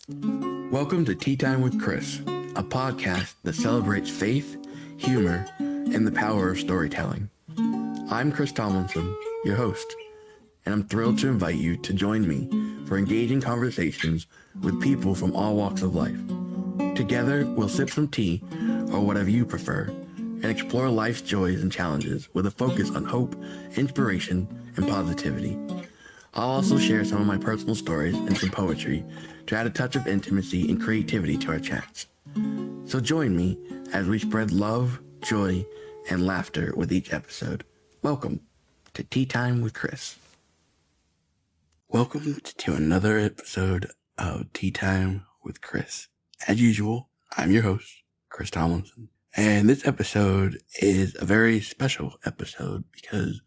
Welcome to Tea Time with Chris, a podcast that celebrates faith, humor, and the power of storytelling. I'm Chris Tomlinson, your host, and I'm thrilled to invite you to join me for engaging conversations with people from all walks of life. Together, we'll sip some tea, or whatever you prefer, and explore life's joys and challenges with a focus on hope, inspiration, and positivity. I'll also share some of my personal stories and some poetry to add a touch of intimacy and creativity to our chats. So join me as we spread love, joy, and laughter with each episode. Welcome to Tea Time with Chris. Welcome to another episode of Tea Time with Chris. As usual, I'm your host, Chris Tomlinson. And this episode is a very special episode because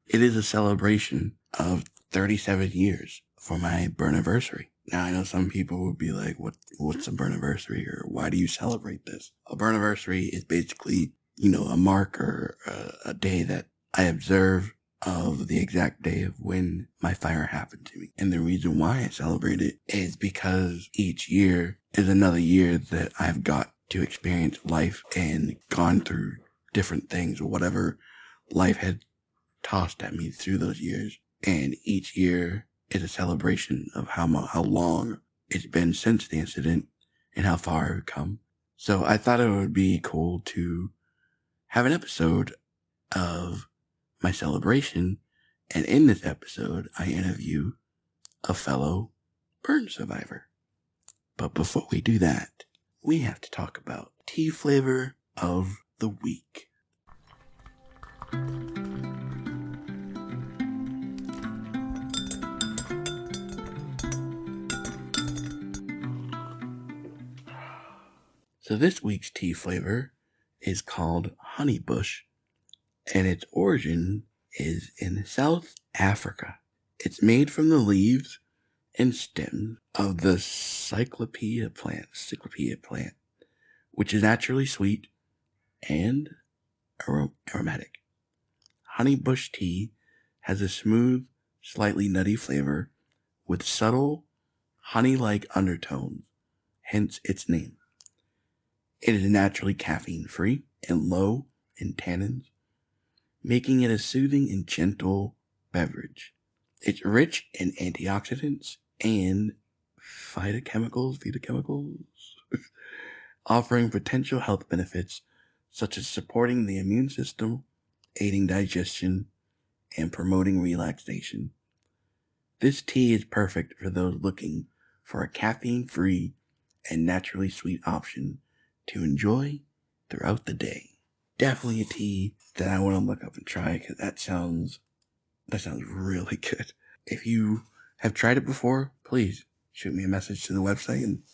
it is a celebration of 37 years for my burniversary. Now, I know some people would be like, what's a burniversary, or why do you celebrate this? A burniversary is basically, a mark or a day that I observe of the exact day of when my fire happened to me. And the reason why I celebrate it is because each year is another year that I've got to experience life and gone through different things or whatever life had tossed at me through those years. And each year is a celebration of how long it's been since the incident and how far I've come. So I thought it would be cool to have an episode of my celebration. And in this episode, I interview a fellow burn survivor. But before we do that, we have to talk about tea flavor of the week. So this week's tea flavor is called honeybush, and its origin is in South Africa. It's made from the leaves and stems of the cyclopean plant, which is naturally sweet and aromatic. Honeybush tea has a smooth, slightly nutty flavor with subtle, honey-like undertones, hence its name. It is naturally caffeine-free and low in tannins, making it a soothing and gentle beverage. It's rich in antioxidants and phytochemicals, offering potential health benefits such as supporting the immune system, aiding digestion, and promoting relaxation. This tea is perfect for those looking for a caffeine-free and naturally sweet option to enjoy throughout the day. Definitely a tea that I want to look up and try because that sounds really good. If you have tried it before, please shoot me a message to the website and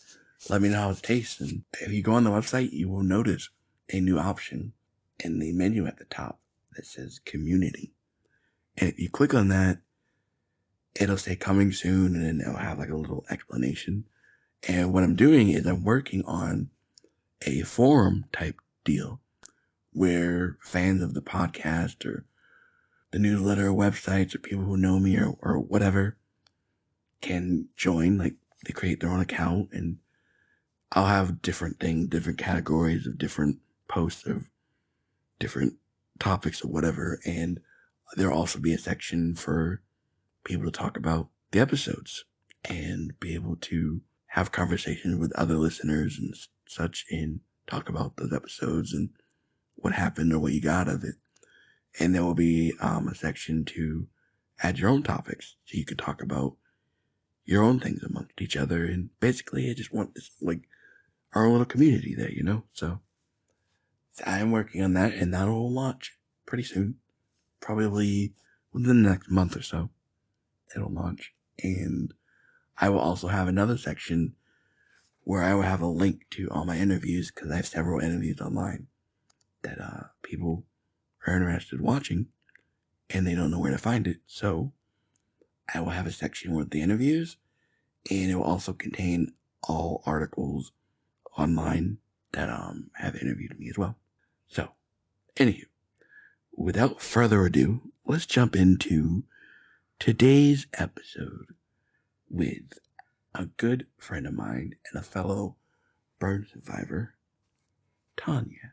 let me know how it tastes. And if you go on the website, you will notice a new option in the menu at the top that says community. And if you click on that, it'll say coming soon, and then it'll have like a little explanation. And what I'm doing is I'm working on a forum type deal where fans of the podcast or the newsletter or websites or people who know me or whatever can join. Like, they create their own account, and I'll have different things, different categories of different posts of different topics or whatever. And there'll also be a section for people to talk about the episodes and be able to have conversations with other listeners and such and talk about those episodes and what happened or what you got of it. And there will be a section to add your own topics so you can talk about your own things amongst each other. And basically, I just want this, like, our little community there, So I'm working on that, and that'll launch pretty soon. Probably within the next month or so, it'll launch. And I will also have another section where I will have a link to all my interviews, because I have several interviews online that people are interested in watching, and they don't know where to find it. So I will have a section with the interviews, and it will also contain all articles online that have interviewed me as well. So, anywho, without further ado, let's jump into today's episode with a good friend of mine and a fellow burn survivor, Tonya.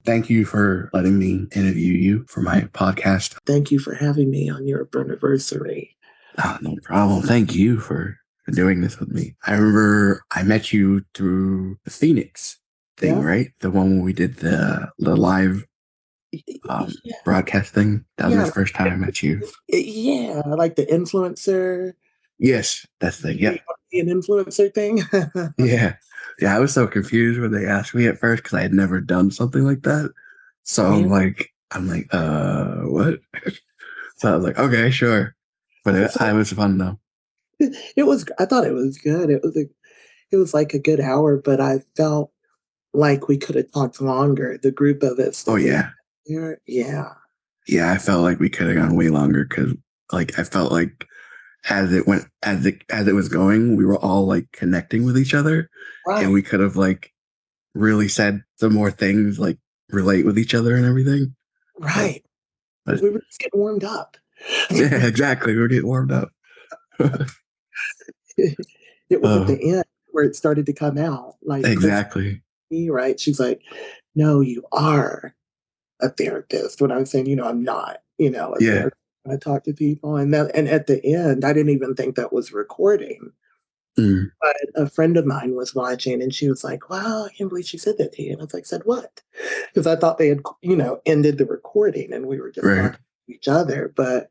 Thank you for letting me interview you for my podcast. Thank you for having me on your anniversary. No problem. Thank you for doing this with me. I remember I met you through the Phoenix thing, right? The one where we did the live Yeah. broadcast thing. That was Yeah. the first time I met you. Yeah, like the influencer. Yes, that's the thing. Yeah. An influencer thing. Yeah. Yeah, I was so confused when they asked me at first because I had never done something like that. So I'm like, what? So I was like, okay, sure. But it was fun though. It was. I thought it was good. It was like a good hour, but I felt like we could have talked longer. The group of us. Oh yeah. Yeah. Yeah, I felt like we could have gone way longer because like I felt like as it was going, we were all like connecting with each other, and we could have like really said some more things, like relate with each other and everything. Right. But we were just getting warmed up. Yeah, exactly. We were getting warmed up. It was at the end where it started to come out. Like exactly. Right? She's like, "No, you are a therapist." When I was saying, I'm not, a therapist. I talk to people, and at the end, I didn't even think that was recording. But a friend of mine was watching, and she was like, "Wow, I can't believe she said that to you." And I was like, "Said what?" Because I thought they had, ended the recording, and we were just talking to each other. But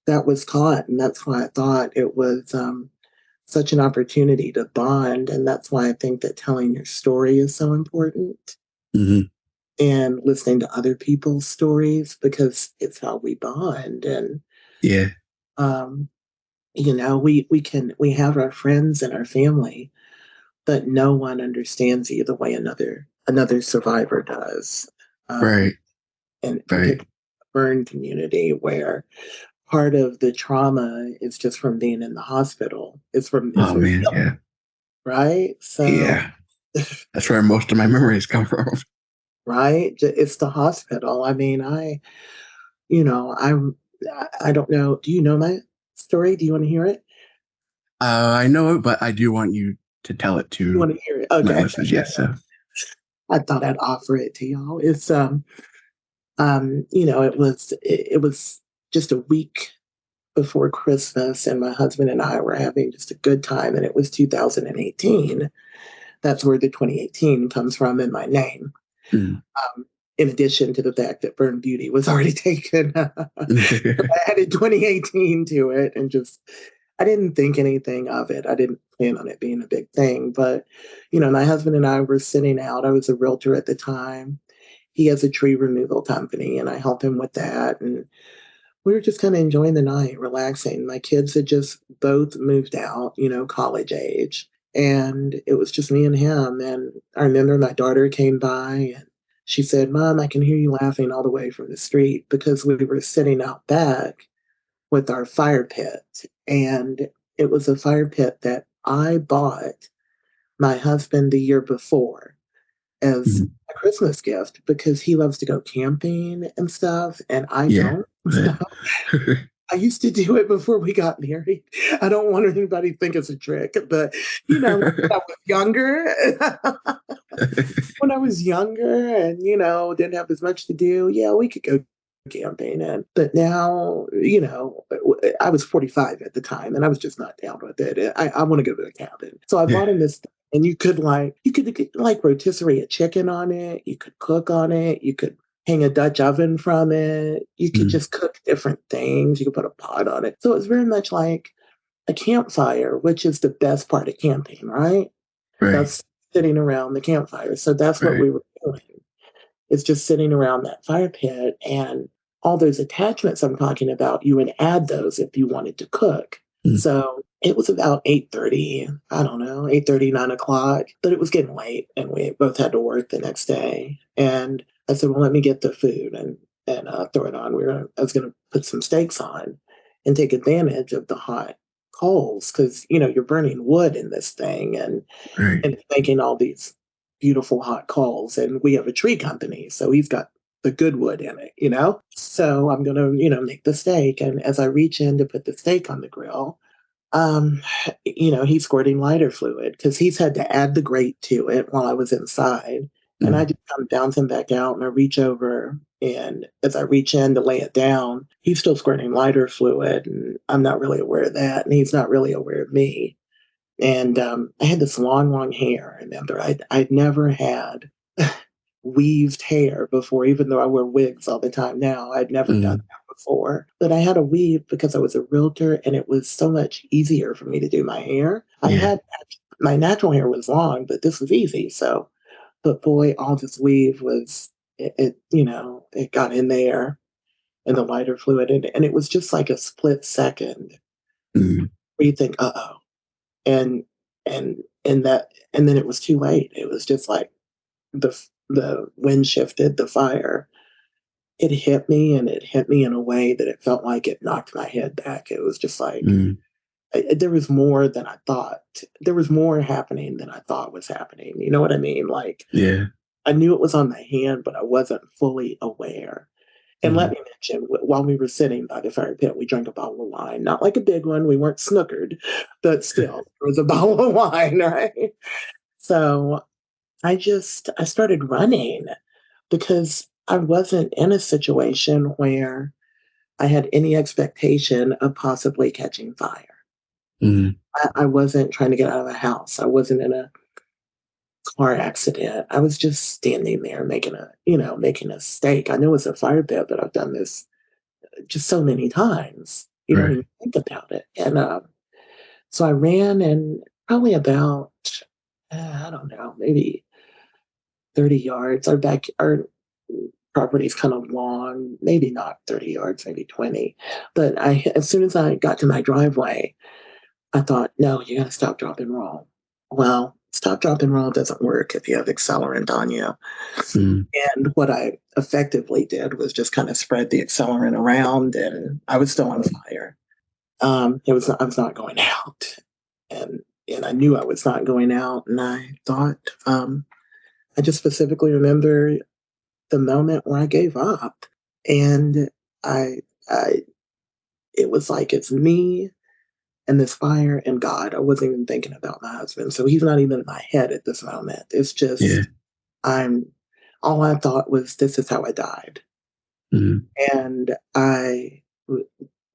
that was caught, and that's why I thought it was such an opportunity to bond, and that's why I think that telling your story is so important. And listening to other people's stories because it's how we bond. And we have our friends and our family, but no one understands you the way another survivor does. And particularly the burn community, where part of the trauma is just from being in the hospital. It's from right. So that's where most of my memories come from. Right, it's the hospital. I mean, I don't know. Do you know my story? Do you want to hear it? I know it, but I do want you to tell it to You want to hear it? Okay. my listeners. Yes, so. I thought I'd offer it to y'all. It was just a week before Christmas, and my husband and I were having just a good time, and it was 2018. That's where the 2018 comes from in my name. In addition to the fact that Burn Beauty was already taken. I added 2018 to it, and I didn't think anything of it. I didn't plan on it being a big thing. But, my husband and I were sitting out. I was a realtor at the time. He has a tree removal company, and I helped him with that. And we were just kind of enjoying the night, relaxing. My kids had just both moved out, college age. And it was just me and him. And I remember my daughter came by, and she said, "Mom, I can hear you laughing all the way from the street," because we were sitting out back with our fire pit. And it was a fire pit that I bought my husband the year before as a Christmas gift because he loves to go camping and stuff, and I don't. I used to do it before we got married. I don't want anybody to think it's a trick, but when I was younger, and didn't have as much to do, yeah, we could go camping. But now, I was 45 at the time, and I was just not down with it. I want to go to a cabin, so I bought him this. And you could rotisserie a chicken on it. You could cook on it. You could hang a Dutch oven from it. You could just cook different things. You could put a pot on it. So it's very much like a campfire, which is the best part of camping, right? That's sitting around the campfire. So that's what we were doing. It's just sitting around that fire pit, and all those attachments I'm talking about, you would add those if you wanted to cook. So It was about 8:30, I don't know, 8:30, 9 o'clock, but it was getting late and we both had to work the next day. And I said, well, let me get the food and throw it on. I was going to put some steaks on and take advantage of the hot coals because, you're burning wood in this thing Right. and it's making all these beautiful hot coals. And we have a tree company, so he's got the good wood in it. So I'm going to, make the steak. And as I reach in to put the steak on the grill, um, he's squirting lighter fluid because he's had to add the grate to it while I was inside. And I Mm. just come bounce him back out and I reach over. And as I reach in to lay it down, he's still squirting lighter fluid. And I'm not really aware of that. And he's not really aware of me. And I had this long, long hair. Remember, I'd never had weaved hair before, even though I wear wigs all the time now. I'd never done Mm. that before. But I had a weave because I was a realtor and it was so much easier for me to do my hair. I Yeah. had my natural hair was long, but this was easy. So, but boy, all this weave was, it got in there and the lighter fluid. And it was just like a split second Mm. where you think, uh oh. And, and then it was too late. It was just like the wind shifted, the fire, it hit me and it hit me in a way that it felt like it knocked my head back. It was just like Mm. there was more than I thought. There was more happening than I thought was happening. You know what I mean? Like Yeah. I knew it was on my hand, but I wasn't fully aware. And let Mm. me mention, while we were sitting by the fire pit, we drank a bottle of wine. Not like a big one. We weren't snookered, but still, it was a bottle of wine, right? So I started running because I wasn't in a situation where I had any expectation of possibly catching fire. Mm. I wasn't trying to get out of the house. I wasn't in a car accident. I was just standing there making a steak. I know it's a fire pit, but I've done this just so many times. You don't Right. even think about it. And so I ran and probably about, I don't know, maybe 30 yards. Our property's kind of long, maybe not 30 yards, maybe 20. But as soon as I got to my driveway, I thought, no, you got to stop, drop, and roll. Well, stop, drop, and roll doesn't work if you have accelerant on you. Mm. And what I effectively did was just kind of spread the accelerant around, and I was still on fire. I was not going out, and I knew I was not going out. And I thought, I just specifically remember the moment where I gave up, and I, I, it was like it's me and this fire and God. I wasn't even thinking about my husband, so he's not even in my head at this moment. It's Yeah. just I'm. All I thought was, this is how I died, Mm. and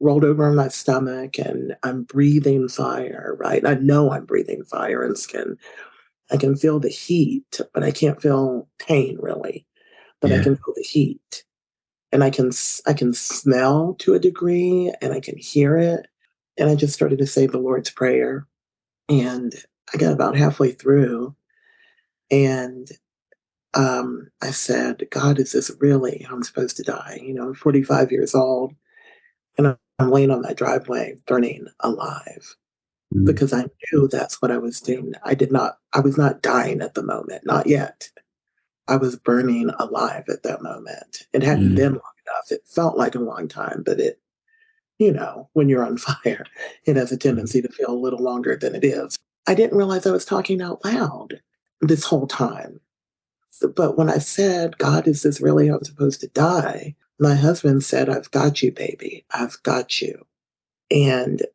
rolled over on my stomach, and I'm breathing fire. Right, I know I'm breathing fire and skin. I can feel the heat, but I can't feel pain really. But I Yeah. can feel the heat and I can smell to a degree and I can hear it. And I just started to say the Lord's Prayer, and I got about halfway through, and I said, "God, is this really how I'm supposed to die?" I'm 45 years old, and I'm laying on my driveway, burning alive Mm. because I knew that's what I was doing. I was not dying at the moment, not yet. I was burning alive at that moment. It hadn't Mm. been long enough. It felt like a long time, but when you're on fire, it has a Mm. tendency to feel a little longer than it is. I didn't realize I was talking out loud this whole time. But when I said, God, is this really how I'm supposed to die? My husband said, I've got you, baby. I've got you. And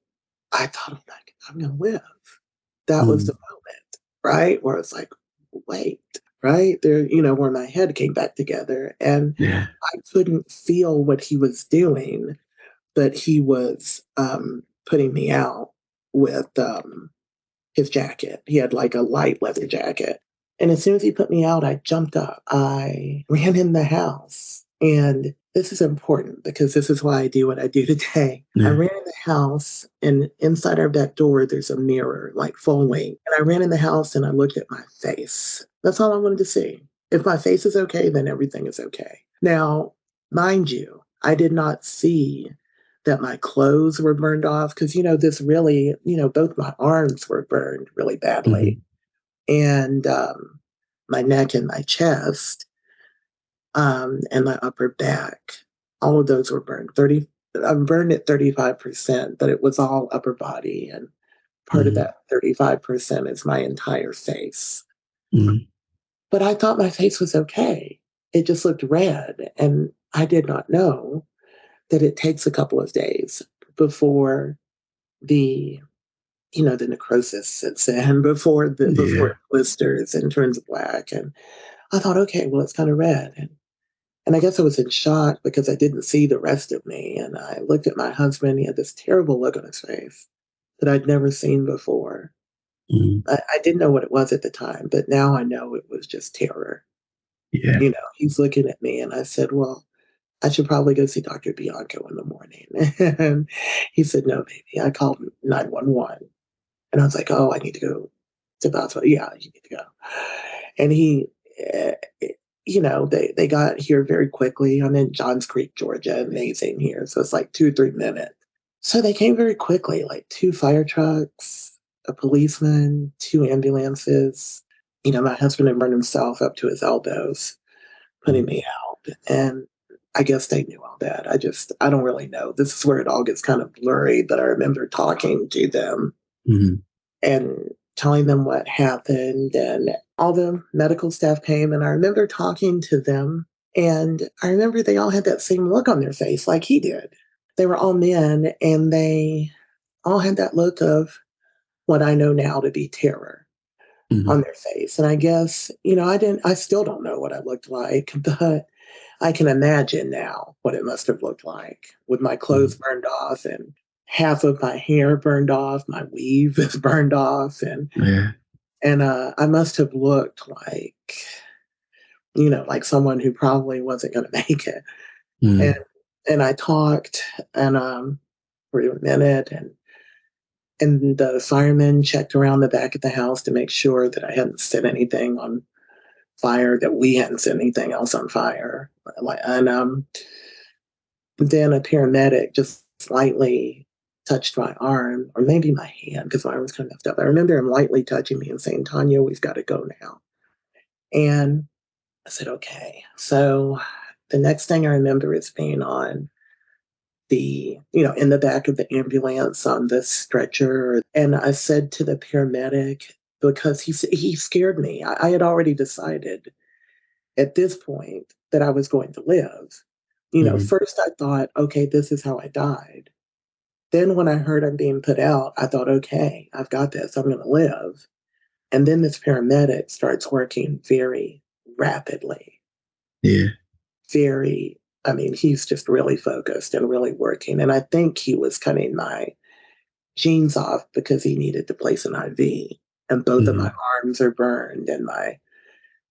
I thought, I'm like, I'm going to live. That was the Mm. moment, right? Where it's like, wait, right? There, where my head came back together. And Yeah. I couldn't feel what he was doing, but he was putting me out with his jacket. He had like a light leather jacket. And as soon as he put me out, I jumped up. I ran in the house. And this is important because this is why I do what I do today. I Yeah. ran in the house, and inside our back door, there's a mirror, like full length. And I ran in the house and I looked at my face. That's all I wanted to see. If my face is okay, then everything is okay. Now, mind you, I did not see that my clothes were burned off because, this really, both my arms were burned really badly, Mhm. and my neck and my chest, and my upper back. All of those were burned. I'm burned at 35%, but it was all upper body. And part of Mhm. that 35% is my entire face. Mhm. But I thought my face was okay. It just looked red. And I did not know that it takes a couple of days before the the necrosis sets in, before Yeah. it blisters and turns black. And I thought, okay, well, it's kind of red. And I guess I was in shock because I didn't see the rest of me. And I looked at my husband. He had this terrible look on his face that I'd never seen before. Mhm. I didn't know what it was at the time, but now I know it was just terror. Yeah. He's looking at me, and I said, well, I should probably go see Dr. Bianco in the morning. And he said, no, baby. I called 911. And I was like, oh, I need to go to the hospital. Yeah, you need to go. And uh, they got here very quickly. I'm in Johns Creek, Georgia, amazing here. So it's like 2 or 3 minutes. So they came very quickly, like two fire trucks, a policeman, two ambulances. My husband had burned himself up to his elbows, putting Mhm. me out. And I guess they knew all that. I don't really know. This is where it all gets kind of blurry, but I remember talking to them Mhm. and telling them what happened. And all the medical staff came, and I remember talking to them. And I remember they all had that same look on their face, like he did. They were all men, and they all had that look of what I know now to be terror on Mhm. their face. And I guess, I still don't know what I looked like, but I can imagine now what it must have looked like with my clothes Mhm. burned off and half of my hair burned off, my weave is burned off, Yeah. and I must have looked like someone who probably wasn't going to make it. And Mhm. and I talked and for a minute, and the firemen checked around the back of the house to make sure that I hadn't set anything on fire, that we hadn't set anything else on fire. And then a paramedic just slightly touched my arm, or maybe my hand, because my arm was kind of messed up. I remember him lightly touching me and saying, Tonya, we've got to go now. And I said, okay. So the next thing I remember is being on in the back of the ambulance on the stretcher. And I said to the paramedic, because he scared me. I had already decided at this point that I was going to live. Mhm. First I thought, okay, this is how I died. Then when I heard I'm being put out, I thought, okay, I've got this. I'm going to live. And then this paramedic starts working very rapidly, Yeah. very, I mean, he's just really focused and really working. And I think he was cutting my jeans off because he needed to place an IV. And both of my Mhm. arms are burned, and my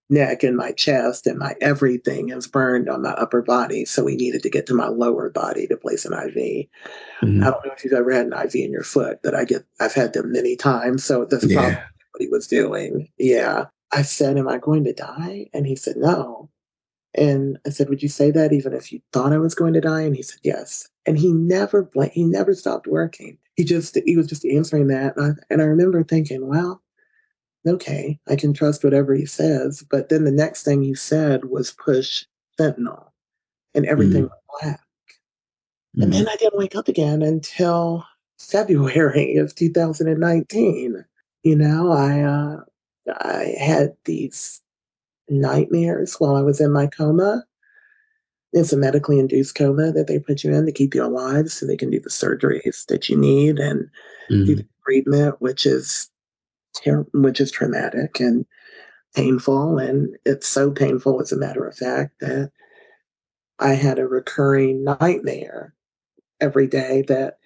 neck and my chest and my everything is burned on my upper body. So we needed to get to my lower body to place an IV. I Mhm. don't know if you've ever had an IV in your foot, but I've had them many times. So that's probably Yeah. what he was doing. Yeah. I said, am I going to die? And he said, no. And I said, would you say that even if you thought I was going to die? And he said, yes. And he never stopped working. He was just answering that. And I remember thinking, well, okay, I can trust whatever he says. But then the next thing he said was push fentanyl, and everything Mhm. went black. And then Mhm. I didn't wake up again until February of 2019. I had these nightmares while I was in my coma. It's a medically induced coma that they put you in to keep you alive so they can do the surgeries that you need and do the Mhm. treatment, which is traumatic and painful. And it's so painful, as a matter of fact, that I had a recurring nightmare every day that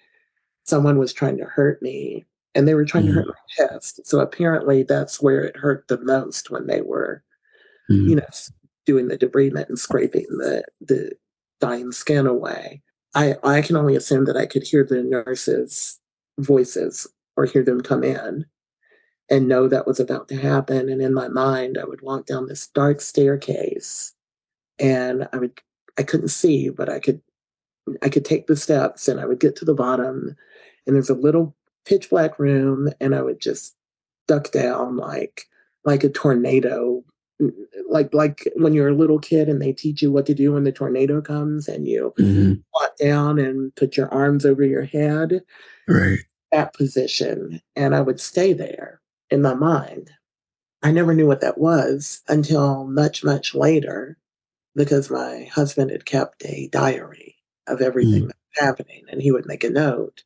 someone was trying to hurt me, and they were trying to hurt Mhm. my chest. So apparently that's where it hurt the most, when they were, you Mhm. know, doing the debridement and scraping the dying skin away. I can only assume that I could hear the nurses' voices or hear them come in and know that was about to happen. And in my mind, I would walk down this dark staircase, and I couldn't see, but I could I could take the steps and I would get to the bottom, and there's a little pitch black room, and I would just duck down like a tornado, like when you're a little kid and they teach you what to do when the tornado comes and you Hmm. squat down and put your arms over your head, Right. that position, and I would stay there in my mind. I never knew what that was until much, much later because my husband had kept a diary of everything Mm. that was happening, and he would make a note,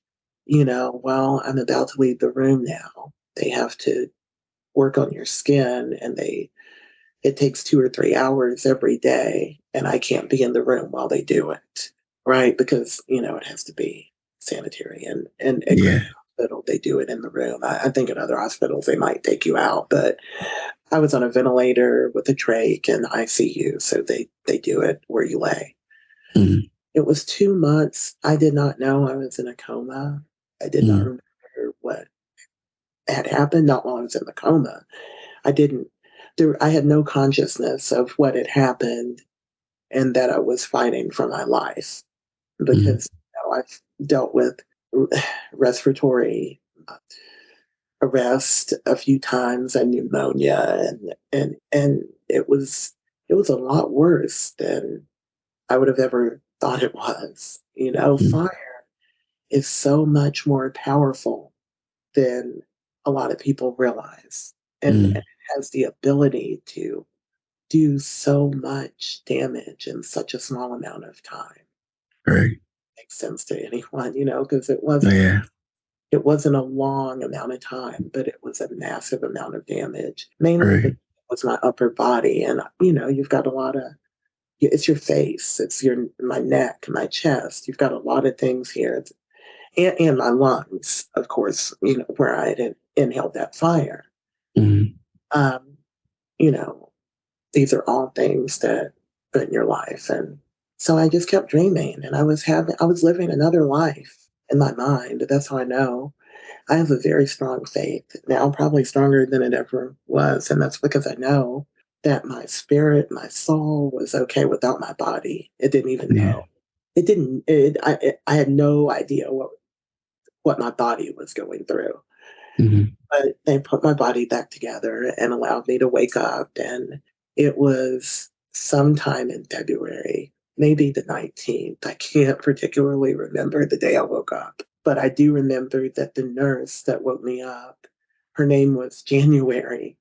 well, I'm about to leave the room now. They have to work on your skin, and it takes 2 or 3 hours every day, and I can't be in the room while they do it, right? Because it has to be sanitary, and at Grady Yeah. Hospital they do it in the room. I think in other hospitals they might take you out, but I was on a ventilator with a trach and ICU, so they do it where you lay. Mm. It was 2 months. I did not know I was in a coma. I did not Mm. remember what had happened, not while I was in the coma. I didn't I had no consciousness of what had happened and that I was fighting for my life Mm. because I've dealt with respiratory arrest a few times and pneumonia, and it was a lot worse than I would have ever thought it was. Mm. Fire is so much more powerful than a lot of people realize, and Mm. it has the ability to do so much damage in such a small amount of time. Right. Makes sense to anyone, because it Oh, wasn't yeah. it wasn't a long amount of time, but it was a massive amount of damage, mainly because Right. it was my upper body. And, you've got a lot of, it's your face, it's my neck, my chest. You've got a lot of things here. And my lungs, of course, where I had inhaled that fire. Mm. Um, you know, these are all things that in your life. And so I just kept dreaming and I was living another life in my mind. That's how I know. I have a very strong faith now, probably stronger than it ever was. And that's because I know that my spirit, my soul was okay without my body. It didn't even Yeah. know. It didn't, I had no idea what my body was going through. Mm. But they put my body back together and allowed me to wake up. And it was sometime in February, maybe the 19th. I can't particularly remember the day I woke up, but I do remember that the nurse that woke me up, her name was January.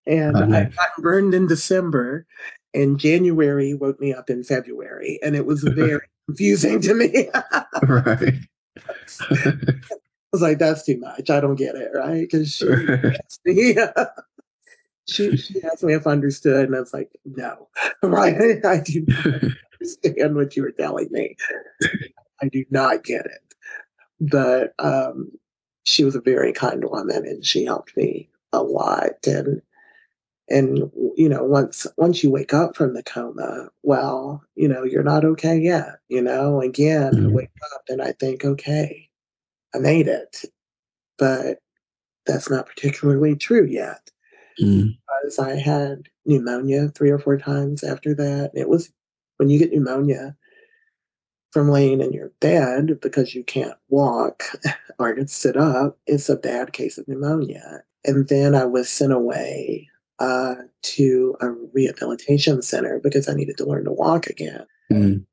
And Oh, I nice. got burned in December, and January woke me up in February. And it was very confusing to me. Right. Was like, that's too much. I don't get it, right? Because she asked me, she asked me if I understood, and I was like, no, right? I do not understand what you were telling me. I do not get it. But she was a very kind woman, and she helped me a lot. And once you wake up from the coma, well, you're not okay yet. Again, I Mm. wake up and I think, okay, I made it, but that's not particularly true yet Mm. because I had pneumonia 3 or 4 times after that. It was when you get pneumonia from laying in your bed because you can't walk or sit up, it's a bad case of pneumonia. And then I was sent away to a rehabilitation center because I needed to learn to walk again. Mm.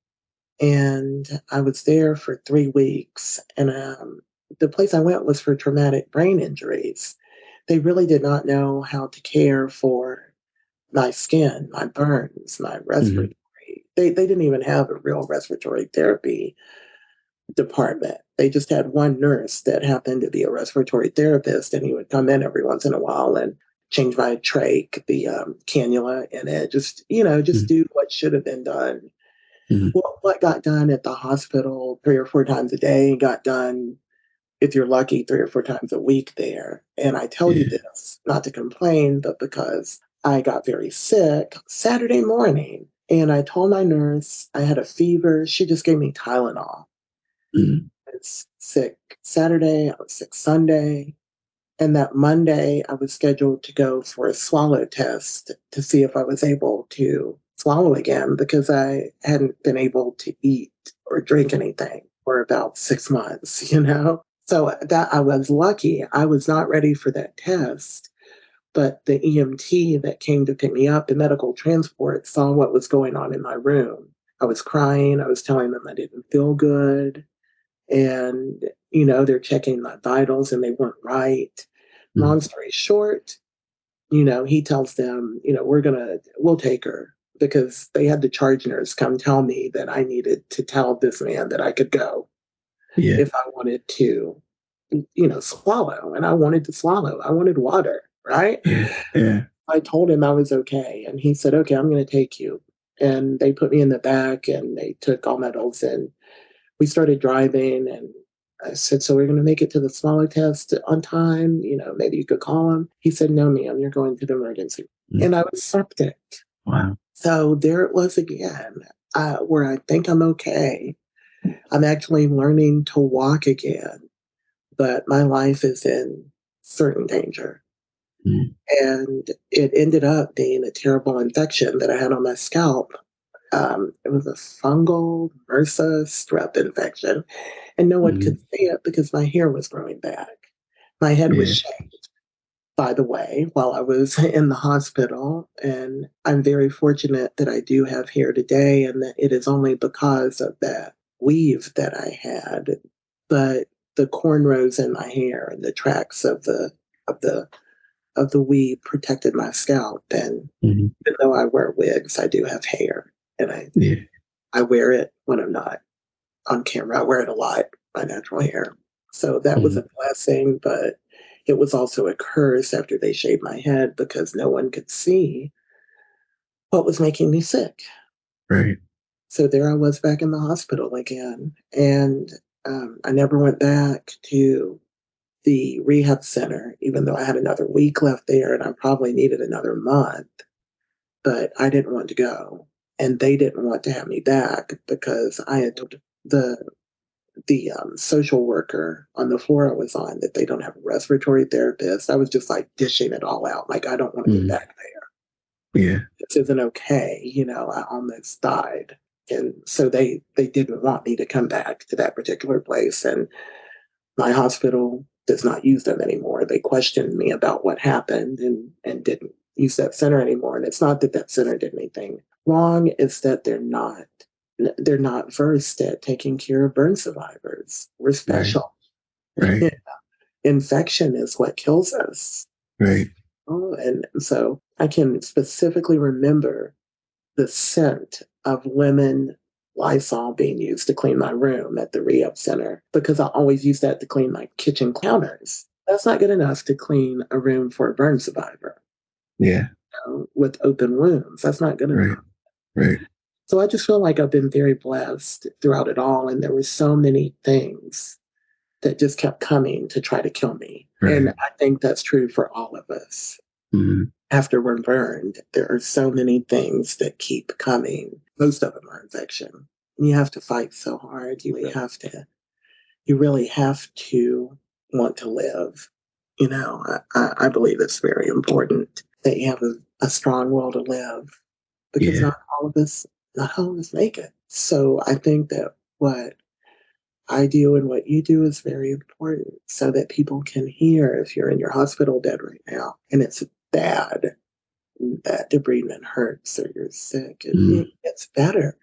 And I was there for 3 weeks. And the place I went was for traumatic brain injuries. They really did not know how to care for my skin, my burns, my Mm. respiratory. They didn't even have a real respiratory therapy department. They just had one nurse that happened to be a respiratory therapist, and he would come in every once in a while and change my trach, the cannula in it, just Mm. do what should have been done. Mm. Well, what got done at the hospital 3 or 4 times a day got done, if you're lucky, 3 or 4 times a week there. And I tell you Yeah. this not to complain, but because I got very sick Saturday morning. And I told my nurse I had a fever. She just gave me Tylenol. Mm. I was sick Saturday, I was sick Sunday. And that Monday, I was scheduled to go for a swallow test to see if I was able to swallow again because I hadn't been able to eat or drink anything for about 6 months, you know? So that I was lucky. I was not ready for that test, but the EMT that came to pick me up, the medical transport, saw what was going on in my room. I was crying. I was telling them I didn't feel good. And, they're checking my vitals and they weren't right. Mm. Long story short, he tells them, we'll take her because they had the charge nurse come tell me that I needed to tell this man that I could go Yeah. if I wanted to, swallow. And I wanted to swallow. I wanted water, right? Yeah. Yeah. I told him I was okay. And he said, okay, I'm going to take you. And they put me in the back and they took all my medals and we started driving. And I said, so we're going to make it to the swallow test on time. Maybe you could call him. He said, no, ma'am, you're going to the emergency. Mm. And I was septic. Wow. So there it was again, where I think I'm okay. I'm actually learning to walk again, but my life is in certain danger. Mm. And it ended up being a terrible infection that I had on my scalp. It was a fungal MRSA strep infection, and no one could Mm. see it because my hair was growing back. My head was Yeah. shaved, by the way, while I was in the hospital. And I'm very fortunate that I do have hair today, and that it is only because of that weave that I had. But the cornrows in my hair and the tracks of the the weave protected my scalp. And Mm. even though I wear wigs, I do have hair, and Yeah. I wear it when I'm not on camera. I wear it a lot, my natural hair. So that was Mm. a blessing, but it was also a curse after they shaved my head because no one could see what was making me sick. Right. So there I was back in the hospital again. And I never went back to the rehab center, even though I had another week left there and I probably needed another month. But I didn't want to go. And they didn't want to have me back because I had told the social worker on the floor I was on that they don't have a respiratory therapist. I was just like dishing it all out. Like, I don't want to go Mm. back there. Yeah. This isn't okay. I almost died. And so they didn't want me to come back to that particular place. And my hospital does not use them anymore. They questioned me about what happened and didn't use that center anymore. And it's not that that center did anything wrong. It's that they're not versed at taking care of burn survivors. We're Right. special. Right. Infection is what kills us. Right. Oh, and so I can specifically remember the scent of lemon Lysol being used to clean my room at the rehab center because I always use that to clean my kitchen counters. That's not good enough to clean a room for a burn survivor, Yeah. with open wounds. That's not good Right. enough. Right. So I just feel like I've been very blessed throughout it all. And there were so many things that just kept coming to try to kill me. And Right. I think that's true for all of us. Mm. After we're burned, there are so many things that keep coming. Most of them are infection. And you have to fight so hard. You really have to want to live. I believe it's very important that you have a strong will to live because Yeah. not all of us make it. So I think that what I do and what you do is very important so that people can hear if you're in your hospital bed right now and it's bad, that debridement hurts or you're sick. Mm. It's better.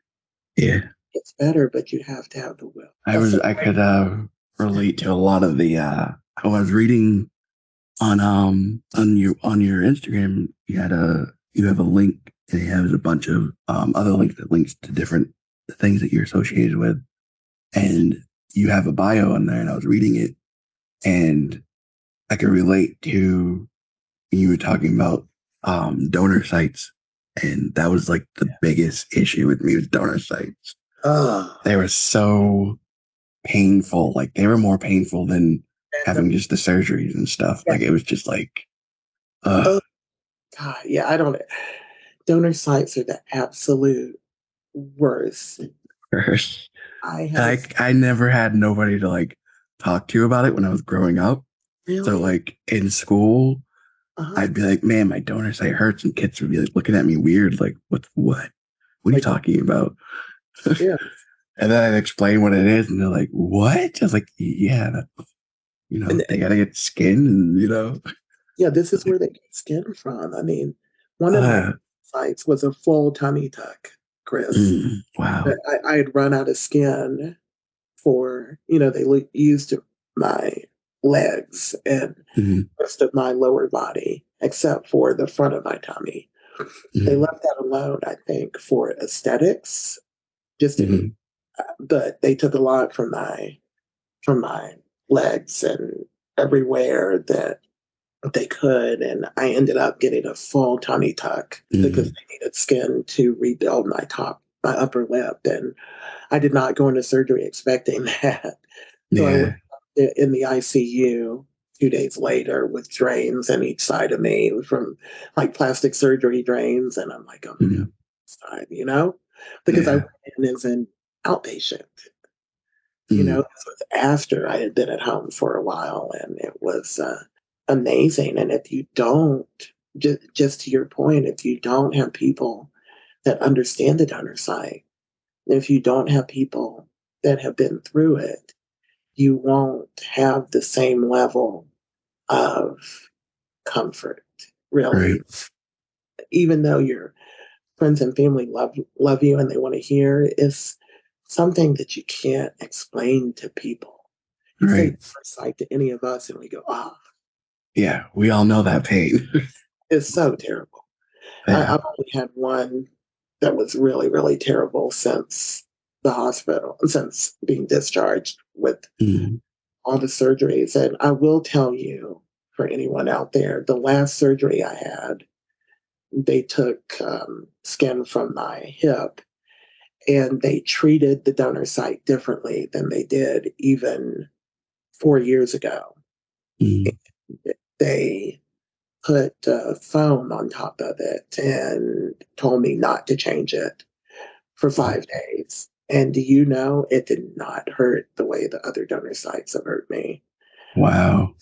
Yeah. It's better, but you have to have the will. I could relate to a lot of the I was reading on your Instagram you have a link and it has a bunch of other links that links to different things that you're associated with, and you have a bio on there and I was reading it and I could relate to you were talking about donor sites, and that was like the biggest issue with me with donor sites. They were so painful. Like they were more painful than having just the surgeries and stuff. Like it was just like, Oh, God. Yeah, I don't. Donor sites are the absolute worst. first. I And had a I never had nobody to like talk to about it when I was growing up. So really. like in school, Uh-huh. I'd be like, man, my donor site hurts, and kids would be like looking at me weird, like what? what are you Like, talking about? yeah. And then I explain what it is, and they're like, what? I was like, yeah, they And gotta get skin, and yeah, this is where they get skin from. I mean, one of my uh, sites was a full tummy tuck, Chris. wow. I had run out of skin for, they used my legs and Mm, most of my lower body, except for the front of my tummy. They mm, left that alone, I think, for aesthetics. Just didn't, mm, but they took a lot from my legs and everywhere that they could, and I ended up getting a full tummy tuck because mm, they needed skin to rebuild my upper lip, and I did not go into surgery expecting that. So I went yeah. in the ICU 2 days later with drains in each side of me from like plastic surgery drains, and I'm like, oh my god, Mm, it's time. Because I yeah. went in as an outpatient. Mm, This was after I had been at home for a while, and it was amazing. And if you don't, just to your point, if you don't have people that understand the donor site, if you don't have people that have been through it, you won't have the same level of comfort, right. really. Even though your friends and family love you and they want to hear, it's something that you can't explain to people. You say Right. donor site to any of us, and we go, ah, Yeah. We all know that pain. it's so terrible. Yeah. I've only had one that was really, really terrible since the hospital, since being discharged with Mm, all the surgeries. And I will tell you, for anyone out there, the last surgery I had, they took skin from my hip and they treated the donor site differently than they did even 4 years ago. mm, They put foam on top of it and told me not to change it for mm. 5 days. And do you know, it did not hurt the way the other donor sites have hurt me. Wow.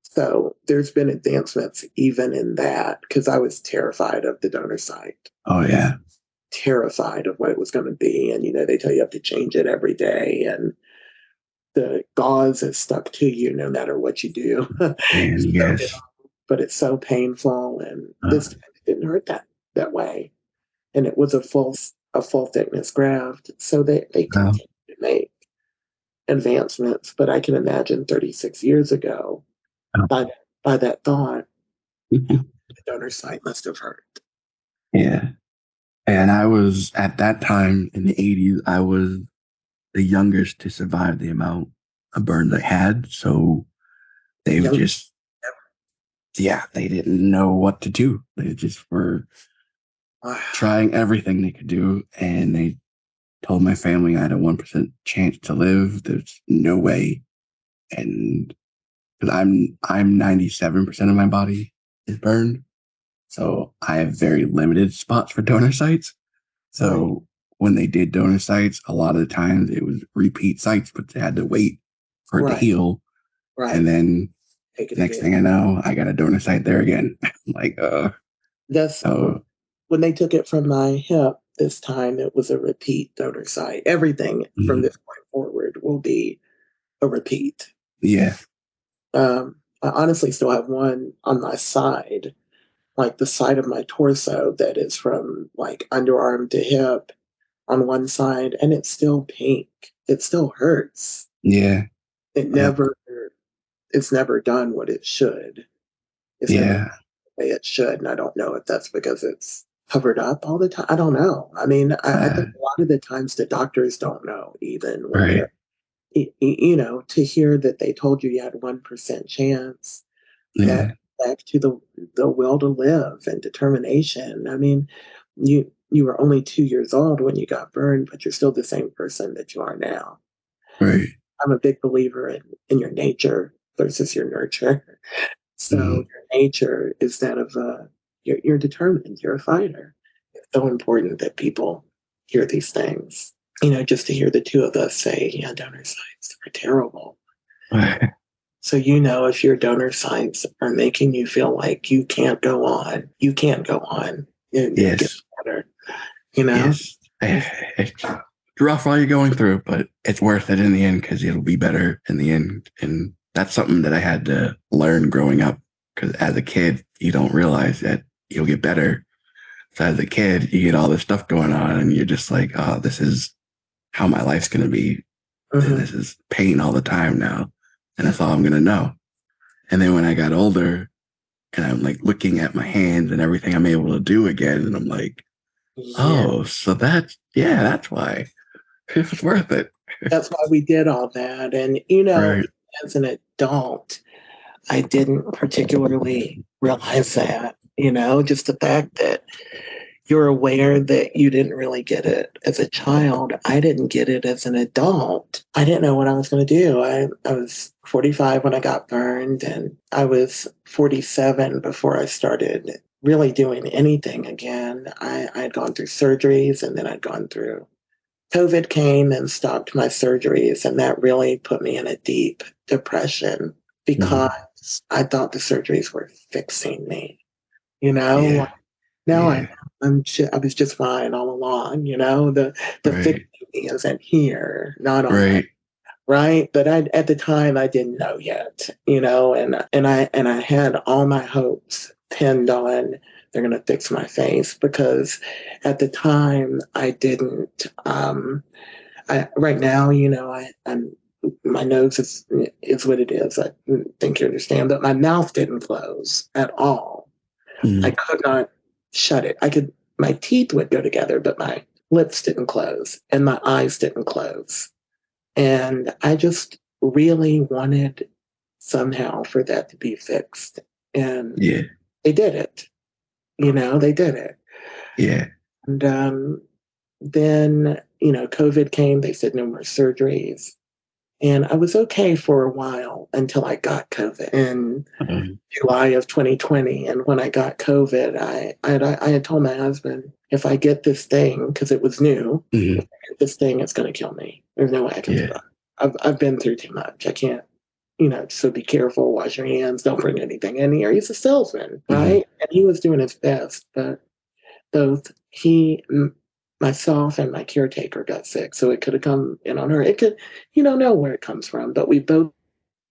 So there's been advancements even in that because I was terrified of the donor site, Oh, yeah. terrified of what it was going to be. And, they tell you have to change it every day. And the gauze is stuck to you no matter what you do. Man, So, yes. but it's so painful. And Uh, this time it didn't hurt that way. And it was a full thickness graft. So they wow. continue to make advancements. But I can imagine 36 years ago, Oh, by by that thought, how the donor site must have hurt. yeah. And I was at that time in the 80s, I was the youngest to survive the amount of burns I had. So they were Young, just, yeah, they didn't know what to do. They just were trying everything they could do. And they told my family I had a 1% chance to live. There's no way. And because I'm 97% of my body is burned. So I have very limited spots for donor sites. right, So when they did donor sites, a lot of the times it was repeat sites, but they had to wait for it to right, heal. And right. then Take it next again. thing I know, I got a donor site there again. Like, That's so when they took it from my hip this time, it was a repeat donor site. Everything from mm, this point forward will be a repeat. yeah, I honestly still have one on my side, like the side of my torso that is from like underarm to hip on one side, and it's still pink. It still hurts. yeah, It uh, never, it's never done what it should. It's never yeah, the way it should. And I don't know if that's because it's covered up all the time. I don't know. I mean, I uh, think a lot of the times the doctors don't know even when right, they're, to hear that they told you had 1% chance, that yeah, back to the will to live and determination. I mean, you were only 2 years old when you got burned, but you're still the same person that you are now. right, I'm a big believer in your nature versus your nurture. So mm, your nature is that of you're determined, you're a fighter. It's so important that people hear these things. Just to hear the two of us say, yeah, donor sites are terrible. So if your donor sites are making you feel like you can't go on, you can't go on. It gets yes, better. you know? Yes. It's rough while you're going through, but it's worth it in the end because it'll be better in the end. And that's something that I had to learn growing up because as a kid, you don't realize that you'll get better. So as a kid, you get all this stuff going on and you're just like, oh, this is how my life's going to be. Hmm. This is pain all the time now. And that's all I'm going to know. And then when I got older and I'm like looking at my hands and everything I'm able to do again, and I'm like, Yeah. oh, so that's why it was worth it. That's why we did all that. And, Right. as an adult, I didn't particularly realize that, just the fact that you're aware that you didn't really get it as a child. I didn't get it as an adult. I didn't know what I was going to do. I was 45 when I got burned, and I was 47 before I started really doing anything again. I'd gone through surgeries, and then I'd gone through COVID came and stopped my surgeries, and that really put me in a deep depression Mhm. because I thought the surgeries were fixing me. You know, Yeah. now Yeah. I was just fine all along. The fixing Right. me isn't here, not on that, Right. right? But at the time I didn't know yet. And I had all my hopes pinned on they're going to fix my face because at the time I didn't. Right now, I'm my nose is what it is. I think you understand, but my mouth didn't close at all. I Mhm. could not shut it. My teeth would go together, but my lips didn't close and my eyes didn't close. And I just really wanted somehow for that to be fixed. And Yeah. they did it. They did it. Yeah. And then, COVID came. They said no more surgeries. And I was okay for a while until I got COVID in Um, July of 2020. And when I got COVID, I had told my husband, if I get this thing, because it was new, if mhm. I get this thing, it's going to kill me. There's no way I can Yeah. survive. I've been through too much. I can't, so be careful, wash your hands, don't bring anything in here. He's a salesman, Mhm. right? And he was doing his best, but both myself and my caretaker got sick. So it could have come in on her. It could, you don't know where it comes from, but we both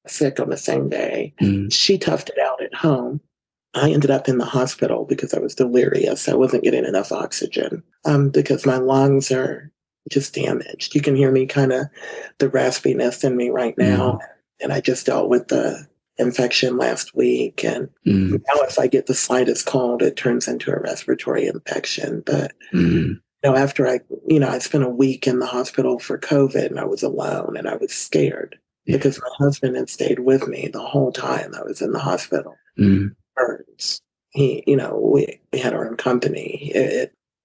got sick on the same day. Mhm. She toughed it out at home. I ended up in the hospital because I was delirious. I wasn't getting enough oxygen because my lungs are just damaged. You can hear me kind of the raspiness in me right now. Mhm. And I just dealt with the infection last week. And Mhm. now, if I get the slightest cold, it turns into a respiratory infection. But Mhm. after I spent a week in the hospital for COVID and I was alone and I was scared Yeah. because my husband had stayed with me the whole time I was in the hospital. Mhm. Birds. We had our own company.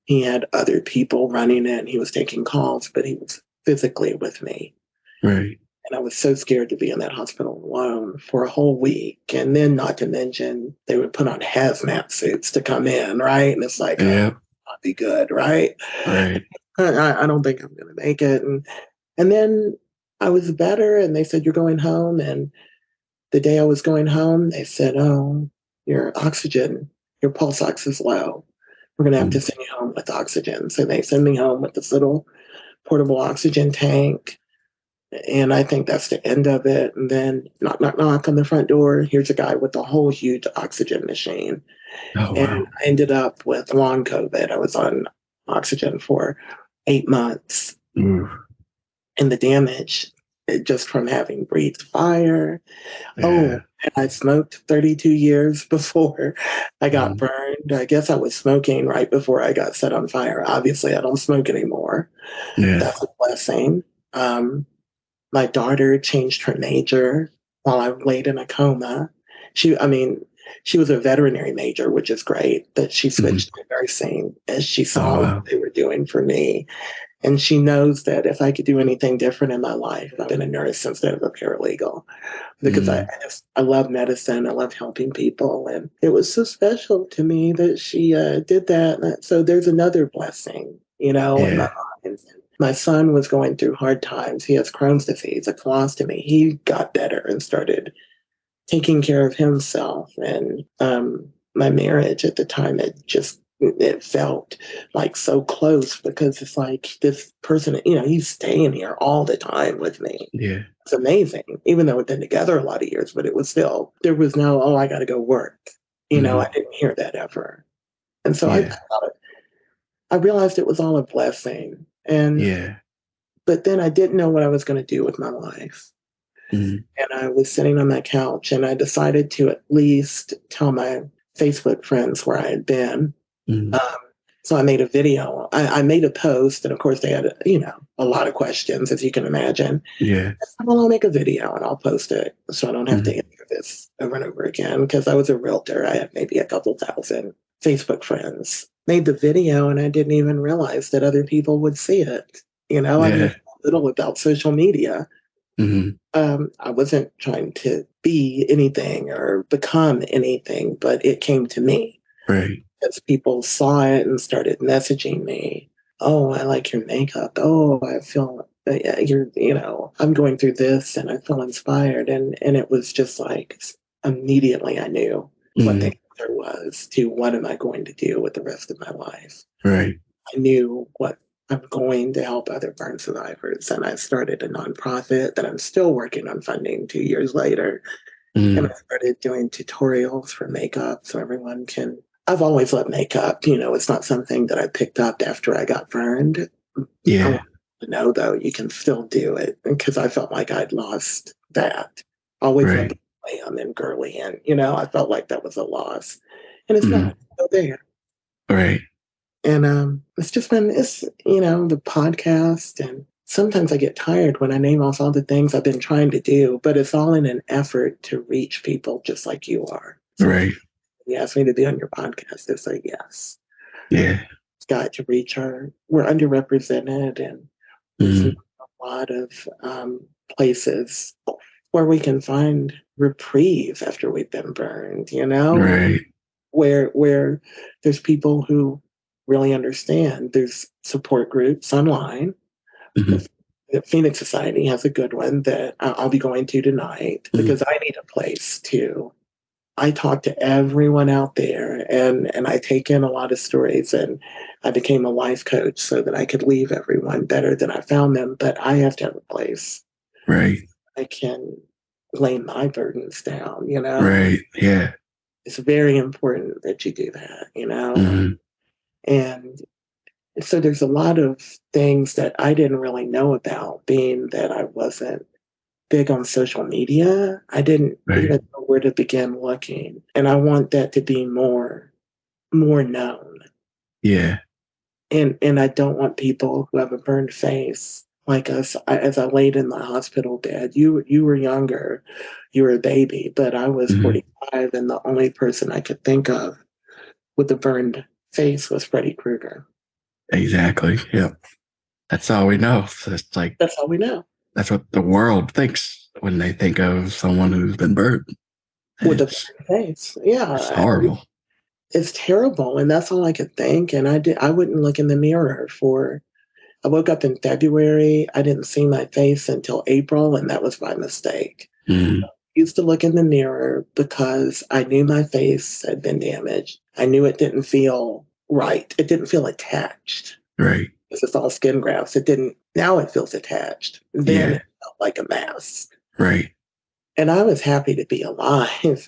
He had other people running it. He was taking calls, but he was physically with me. Right. And I was so scared to be in that hospital alone for a whole week. And then, not to mention, they would put on hazmat suits to come in, right? And it's like, oh, Yeah. not be good, right? Right. I don't think I'm going to make it. And then I was better, and they said, you're going home. And the day I was going home, they said, oh, your oxygen, your pulse ox is low. We're going to have to Mhm. send you home with oxygen. So they send me home with this little portable oxygen tank. And I think that's the end of it. And then knock, knock, knock on the front door. Here's a guy with a whole huge oxygen machine. Oh And wow. I ended up with long COVID. I was on oxygen for 8 months. Ooh. And the damage just from having breathed fire. Oh, Yeah. and I smoked 32 years before I got Mhm. burned. I guess I was smoking right before I got set on fire. Obviously, I don't smoke anymore. Yeah. That's a blessing. Um, My daughter changed her major while I laid in a coma. I mean, she was a veterinary major, which is great, but she Mhm. switched to nursing as she Oh saw what wow. they were doing for me. And she knows that if I could do anything different in my life, I've been a nurse instead of a paralegal because I, Mhm. I just I love medicine. I love helping people, and it was so special to me that she did that. So there's another blessing, in my Yeah. mind. My son was going through hard times. He has Crohn's disease, a colostomy. He got better and started taking care of himself. And my marriage at the time had just it felt like so close because it's like this person, he's staying here all the time with me. Yeah. It's amazing, even though we've been together a lot of years, but it was still, there was no, oh, I got to go work. I didn't hear that ever. And so Yeah. I realized it was all a blessing. Yeah. But then I didn't know what I was going to do with my life. Mm-hmm. And I was sitting on that couch and I decided to at least tell my Facebook friends where I had been. Mm-hmm. Um, so I made a video. I made a post, and of course they had, a lot of questions, as you can imagine. Yeah. I said, well, I'll make a video and I'll post it so I don't have to Mm-hmm. answer this over and over again. Because I was a realtor, I had maybe a couple thousand Facebook friends. Made the video, and I didn't even realize that other people would see it. I knew Yeah. so little about social media. Mm-hmm. I wasn't trying to be anything or become anything, but it came to me Right. as people saw it and started messaging me. Oh, I like your makeup. Oh, I feel I'm going through this and I feel inspired. And it was just like immediately I knew what the Mm-hmm. answer was to what am I going to do with the rest of my life. Right. I knew what I'm going to help other burn survivors. And I started a nonprofit that I'm still working on funding 2 years later. And Mm-hmm. I started doing tutorials for makeup so everyone can. I've always loved makeup. It's not something that I picked up after I got burned. I Yeah. want to know, though, you can still do it because I felt like I'd lost that. Always loved Right. the glam and girly, and, I felt like that was a loss. And it's Mm-hmm. not. It's still there. Right. And it's just been, the podcast. And sometimes I get tired when I name off all the things I've been trying to do, but it's all in an effort to reach people just like you are. So if Right. you ask me to be on your podcast, I say yes. Yeah. It's got to reach her. We're underrepresented, and there's not Mm-hmm. a lot of places where we can find reprieve after we've been burned, Right. where there's people who really understand. There's support groups online. Mm-hmm. The Phoenix Society has a good one that I'll be going to tonight Mm-hmm. because I need a place to. I talk to everyone out there, and I take in a lot of stories, and I became a life coach so that I could leave everyone better than I found them. But I have to have a place Right. I can lay my burdens down. Right. Yeah. It's very important that you do that. Mm-hmm. And so there's a lot of things that I didn't really know about, being that I wasn't big on social media. I didn't Right. even know where to begin looking. And I want that to be more known. Yeah. And I don't want people who have a burned face like us. As I laid in the hospital bed, you were younger, you were a baby, but I was Mm-hmm. 45, and the only person I could think of with a burned face was Freddy Krueger. Exactly. Yep. That's all we know. So it's like That's all we know. that's what the world thinks when they think of someone who's been burned. With a It's burned face. it's Yeah. horrible. It's terrible, and that's all I could think. And I wouldn't look in the mirror for. I woke up in February. I didn't see my face until April, and that was by mistake. Mm-hmm. I used to look in the mirror because I knew my face had been damaged. I knew it didn't feel right. It didn't feel attached. Right. Because it's all skin grafts. It didn't. Now it feels attached. Then Yeah. it felt like a mask. Right. And I was happy to be alive.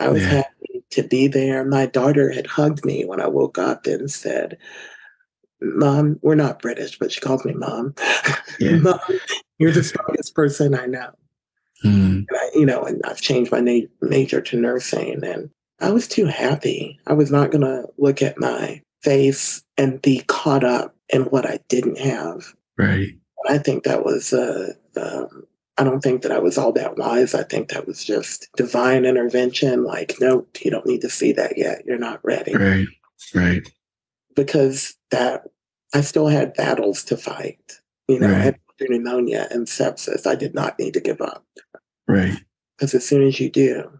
I was Yeah. happy to be there. My daughter had hugged me when I woke up and said, Mom, we're not British, but she calls me Mom. Yeah. Mom, you're the strongest person I know. Mm-hmm. And I've changed my major to nursing. And I was too happy. I was not going to look at my face and be caught up in what I didn't have. Right. I think that was, I don't think that I was all that wise. I think that was just divine intervention. Like, no, you don't need to see that yet. You're not ready. Right. Right. Because I still had battles to fight. I Right. had pneumonia and sepsis. I did not need to give up. Right. Because as soon as you do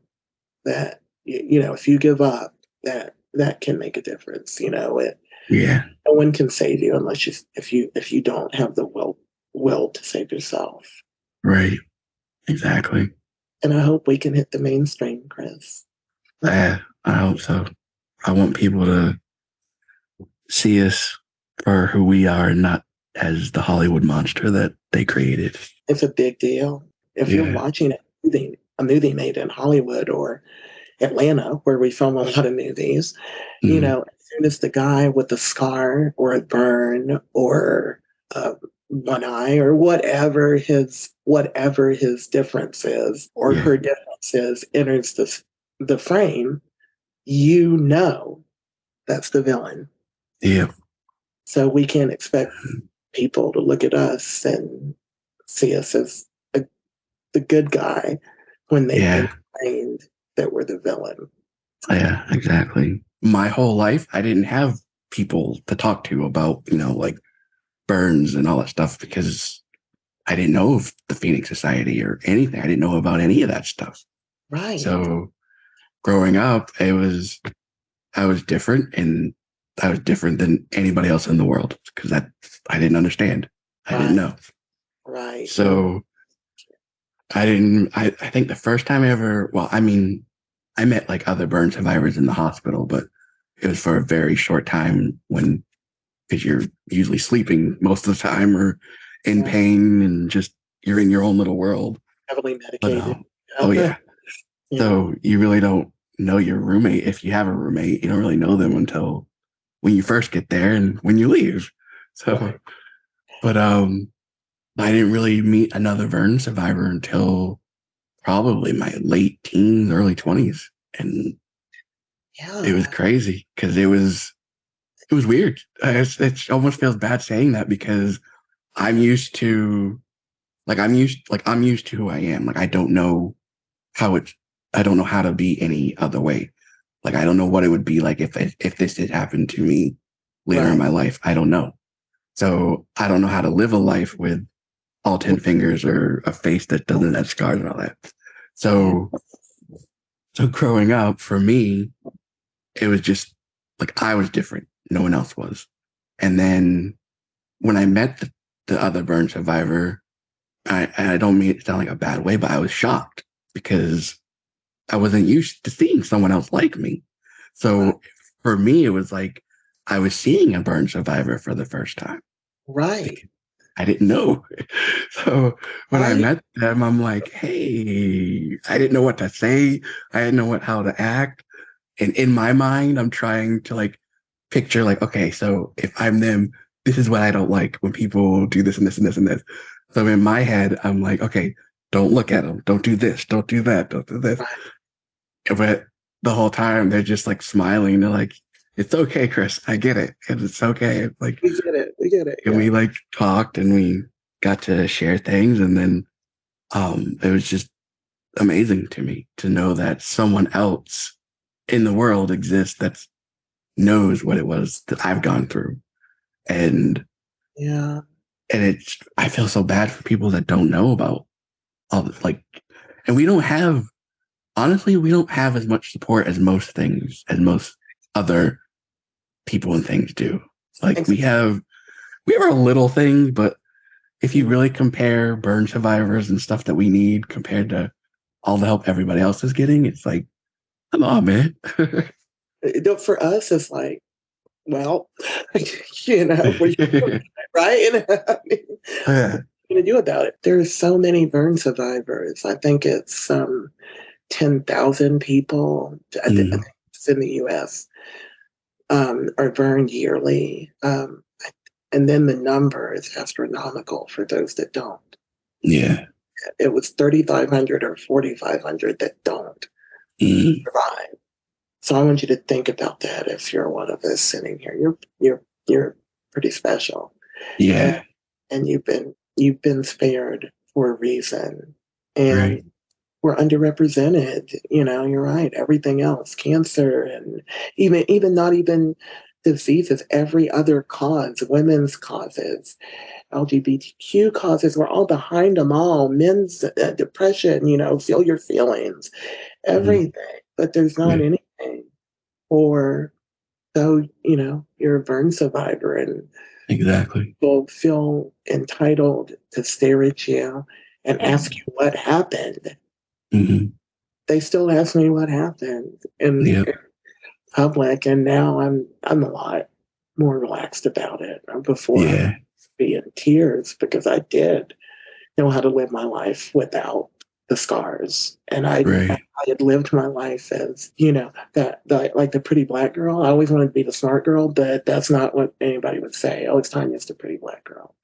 that, if you give up, that can make a difference. Yeah. No one can save you unless if you don't have the will to save yourself. Right. Exactly. And I hope we can hit the mainstream, Chris. I hope so. I want people to see us for who we are, and not as the Hollywood monster that they created. It's a big deal. If you're Yeah. watching a movie made in Hollywood or Atlanta, where we film a lot of movies, Mm-hmm. as soon as the guy with the scar or a burn or one eye or whatever his difference is or Yeah. her difference is enters the frame, you know that's the villain. Yeah. So we can't expect people to look at us and see us as a, the good guy when they've been Yeah. trained that we're the villain. Yeah. Exactly. My whole life, I didn't have people to talk to about, like burns and all that stuff because I didn't know of the Phoenix Society or anything. I didn't know about any of that stuff. Right. So growing up, I was different, and I was different than anybody else in the world because I didn't understand. I didn't Right. know. Right. No. So I think the first time I ever, well, I mean, I met like other burn survivors in the hospital, but it was for a very short time because you're usually sleeping most of the time or in Yeah. pain and just you're in your own little world. Heavily But medicated. oh yeah. Yeah. So you really don't know your roommate. If you have a roommate, you don't really know them until when you first get there and when you leave. So, Right. but I didn't really meet another burn survivor until probably my late teens, early 20s. And it was Yeah. crazy because it was weird. It almost feels bad saying that because I'm used to I'm used to who I am. Like how it I don't know how to be any other way. Like I don't know what it would be like if this did happen to me later in Right. my life. I don't know. So I don't know how to live a life with all 10 fingers or a face that doesn't have scars and all that. Yeah. So so growing up for me, it was just like I was different. No one else was. And then when I met the other burn survivor, I don't mean it to sound like a bad way, but I was shocked because I wasn't used to seeing someone else like me. Right. So for me, it was like I was seeing a burn survivor for the first time Right. because I didn't know. So when I Right. met them, I'm like, hey, I didn't know what to say. I didn't know how to act. And in my mind, I'm trying to like picture like, okay, so if I'm them, this is what I don't like when people do this and this and this and this. So in my head, I'm like, okay, don't look at them. Don't do this. Don't do that. Don't do this. Right. But the whole time they're just like smiling. They're like, it's okay, Chris. I get it. It's okay. Like, We get it. We get it. and Yeah. we like talked and we got to share things. And then it was just amazing to me to know that someone else in the world exists that knows what it was that I've gone through. And Yeah. I feel so bad for people that don't know about all this, like, and we don't have honestly, we don't have as much support as most other people and things do. Like Ex- we have our little things, but if you mm. really compare burn survivors and stuff that we need compared to all the help everybody else is getting, it's like, come on, man. For us, it's like, well, what are you doing, right? I mean, Yeah. what are you going to do about it? There's so many burn survivors. I think it's 10,000 people. I Mm, think it's in the U.S. Are burned yearly. And then the number is astronomical for those that don't. yeah. It was 3,500 or 4,500 that don't Mm, survive. So I want you to think about that if you're one of us sitting here. You're pretty special. And yeah. and you've been spared for a reason. And Right. we're underrepresented. You're right. Everything else, cancer and even not even diseases, every other cause, women's causes, LGBTQ causes, we're all behind them all. Men's depression, feel your feelings, Mm, everything. But there's not yeah. anything for though, you're a burn survivor and Exactly. people feel entitled to stare at you and ask you what happened. Hmm. They still ask me what happened in Yep. public, and now I'm a lot. more relaxed about it. Before I Yeah. be in tears because I did know how to live my life without the scars. And I Right. had lived my life as, like the pretty black girl. I always wanted to be the smart girl, but that's not what anybody would say. Oh, it's Tanya's the pretty black girl.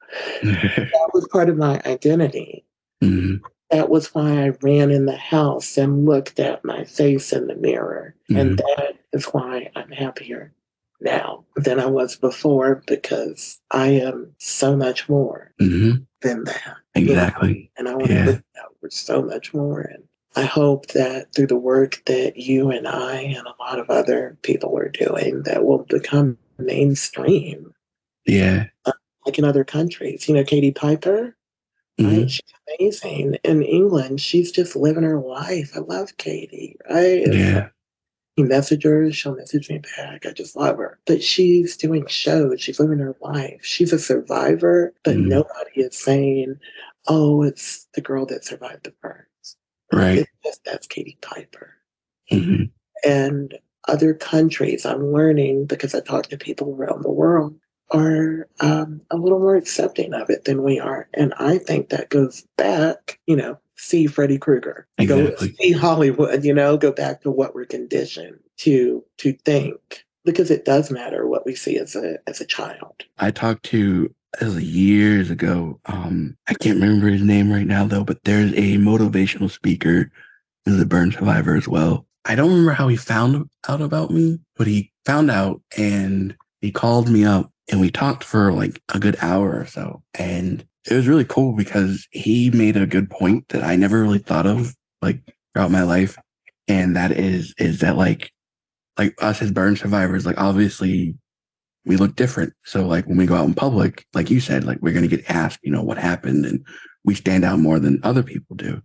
That was part of my identity. Hmm. That was why I ran in the house and looked at my face in the mirror. And Hmm. that is why I'm happier now than I was before, because I am so much more Hmm. than that, Exactly. and I want to Yeah. look out for so much more. And I hope that through the work that you and I and a lot of other people are doing, that will become mainstream, Yeah. like in other countries. Katie Piper, right? Hmm. She's amazing. In England, she's just living her life. I love Katie, right? It's like Yeah. you message her, she'll message me back. I just love her. But she's doing shows, she's living her life. She's a survivor, but Hmm. nobody is saying, oh, it's the girl that survived the burns. Right. It's just that's Katie Piper. Hmm. And other countries, I'm learning because I talk to people around the world, are a little more accepting of it than we are. And I think that goes back, see Freddy Krueger, go Exactly. see Hollywood, go back to what we're conditioned to think, because it does matter what we see as a child. I talked to it was years ago. I can't remember his name right now though, but there's a motivational speaker who's a burn survivor as well. I don't remember how he found out about me, but he found out and he called me up and we talked for like a good hour or so. And it was really cool because he made a good point that I never really thought of like throughout my life. And that is that like us as burn survivors, like obviously we look different. So like when we go out in public, like you said, like we're gonna get asked, what happened, and we stand out more than other people do.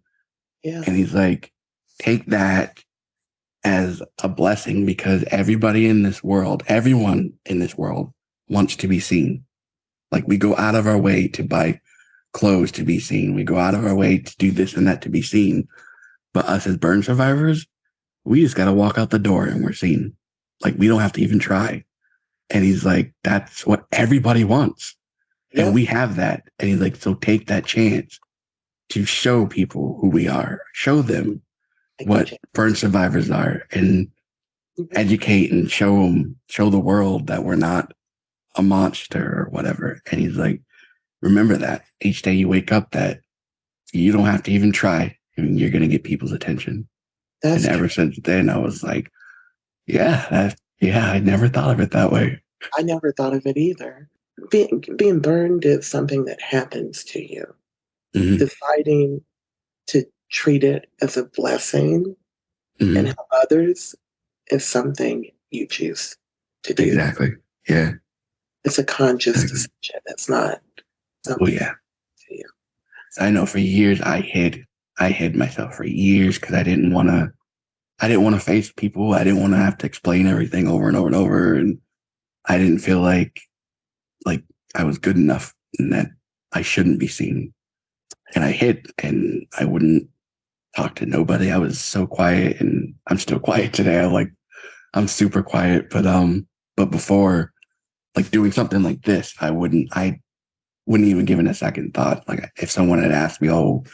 Yeah. And he's like, take that as a blessing because everybody in this world, everyone in this world wants to be seen. Like we go out of our way to buy clothes to be seen. We go out of our way to do this and that to be seen. But us as burn survivors, we just got to walk out the door and we're seen. Like we don't have to even try. And he's like, that's what everybody wants. And Yep. we have that. And he's like, so take that chance to show people who we are, show them Take the what chance. burn survivors are, and educate and show the world that we're not a monster or whatever. And he's like, remember that each day you wake up, that you don't have to even try, and you're going to get people's attention. And That's true. ever since then, I was like, yeah, I never thought of it that way. I never thought of it either. Being burned is something that happens to you. Hmm. Deciding to treat it as a blessing and Hmm. help others is something you choose to do. Exactly. Yeah. It's a conscious Exactly. decision. It's not Well, something yeah. to you. I know for years I hid myself for years because I didn't want to face people. I didn't want to have to explain everything over and over and over. And I didn't feel like I was good enough and that I shouldn't be seen. And I hid and I wouldn't talk to nobody. I was so quiet and I'm still quiet today. I'm super quiet. But before like doing something like this, I wouldn't even give it a second thought. Like if someone had asked me, oh,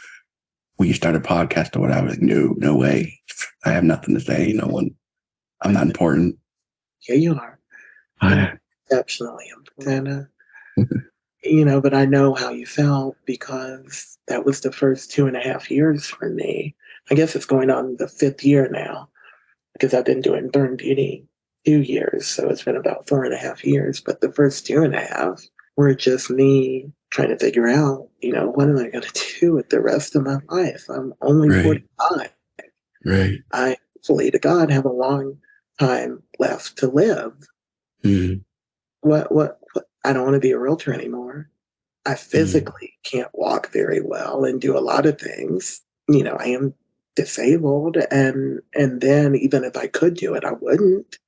will you start a podcast or whatever? Like, no way. I have nothing to say. No one, I'm not important. Yeah, you are. You're exceptionally important. But I know how you felt because that was the first 2.5 years for me. I guess it's going on the fifth year now because I've been doing burn beauty 2 years. So it's been about 4.5 years. But the first 2.5 were just me trying to figure out, what am I going to do with the rest of my life? I'm only Right. 45. Right. I, hopefully to God, have a long time left to live. Mm. What? I don't want to be a realtor anymore. I Mm. physically can't walk very well and do a lot of things. I am disabled, and then even if I could do it, I wouldn't.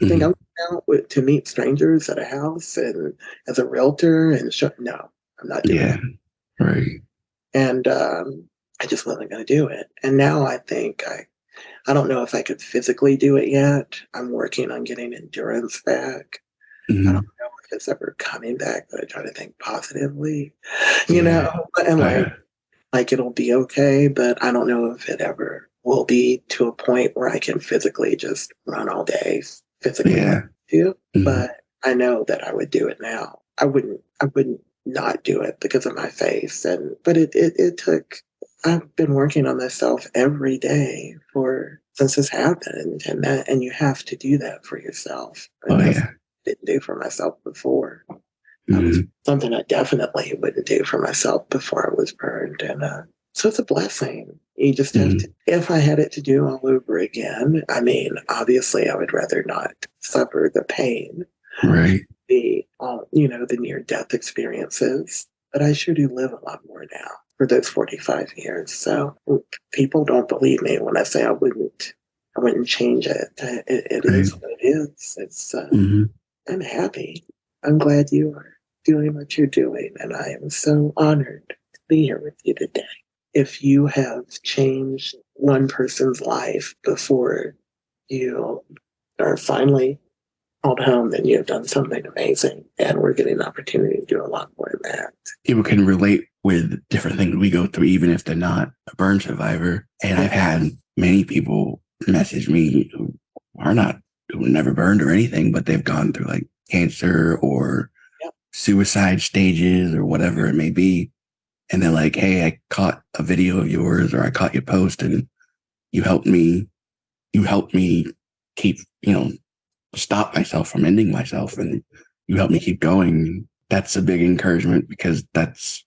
You think Mm. I'm going out to meet strangers at a house and as a realtor and no, I'm not doing Yeah. it. Right. And I just wasn't going to do it. And now I think I don't know if I could physically do it yet. I'm working on getting endurance back. I Mm-hmm. don't know if it's ever coming back, but I try to think positively, Yeah. and Oh yeah. like it'll be okay, but I don't know if it ever will be to a point where I can physically just run all day, physically like Yeah. do. Mm-hmm. But I know that I would do it now. I wouldn't not do it because of my face. But it took, I've been working on myself every day for, since this happened, and you have to do that for yourself. Oh And that's what yeah. I didn't do for myself before. That was Mm-hmm. something I definitely wouldn't do for myself before I was burned. And so it's a blessing. You just have Mm-hmm. to, if I had it to do all over again, I mean, obviously I would rather not suffer the pain, Right. the near death experiences. But I sure do live a lot more now for those 45 years. So people don't believe me when I say I wouldn't change it. It Right. is what it is. Mm-hmm. I'm happy. I'm glad you are doing what you're doing, and I am so honored to be here with you today. If you have changed one person's life before you are finally called home, then you have done something amazing, and we're getting an opportunity to do a lot more than that. People can relate with different things we go through, even if they're not a burn survivor. And I've had many people message me who are not, who never burned or anything, but they've gone through like cancer or Yep. suicide stages or whatever it may be. And they're like, hey, I caught a video of yours or I caught your post and you helped me, you helped me keep, stop myself from ending myself and you helped me keep going. That's a big encouragement because that's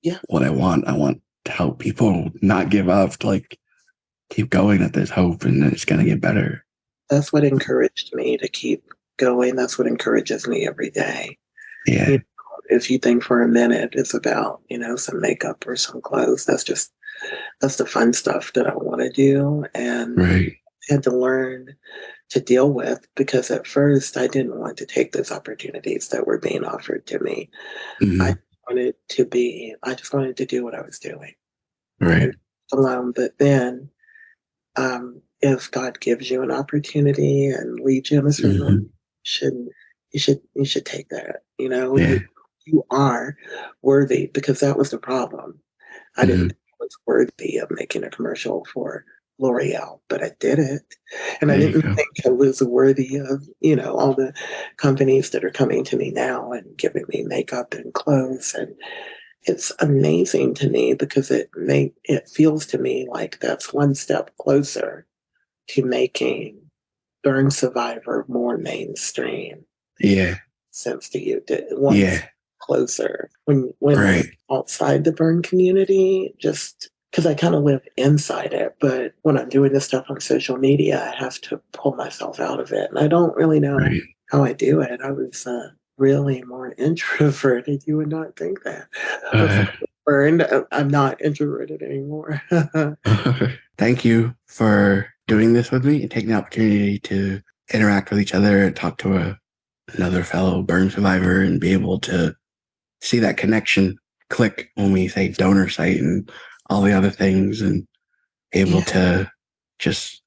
Yeah, what I want. I want to help people not give up, to like keep going, that there's hope and it's going to get better. that's what encouraged me to keep going. That's what encourages me every day. You Yeah. know, if you think for a minute it's about, some makeup or some clothes, that's the fun stuff that I want to do. And Right. I had to learn to deal with because at first I didn't want to take those opportunities that were being offered to me. I Mm-hmm. I just wanted to do what I was doing Right. and alone. But then, if God gives you an opportunity and leads you in a certain way, Mm-hmm. should you should take that. Yeah. You are worthy because that was the problem. I didn't Mm-hmm. think I was worthy of making a commercial for L'Oreal, but I did it. And I There you didn't go. think I was worthy of, all the companies that are coming to me now and giving me makeup and clothes. And it's amazing to me because it feels to me like that's one step closer to making Burn Survivor more mainstream. Yeah. Sense to you that once Yeah. closer when I'm Right. outside the burn community, just because I kind of live inside it, but when I'm doing this stuff on social media, I have to pull myself out of it, and I don't really know Right. how I do it. I was really more introverted. You would not think that before Uh, I was burned. I'm not introverted anymore. Thank you for doing this with me and taking the opportunity to interact with each other and talk to another fellow burn survivor and be able to see that connection click when we say donor site and all the other things and able Yeah, to just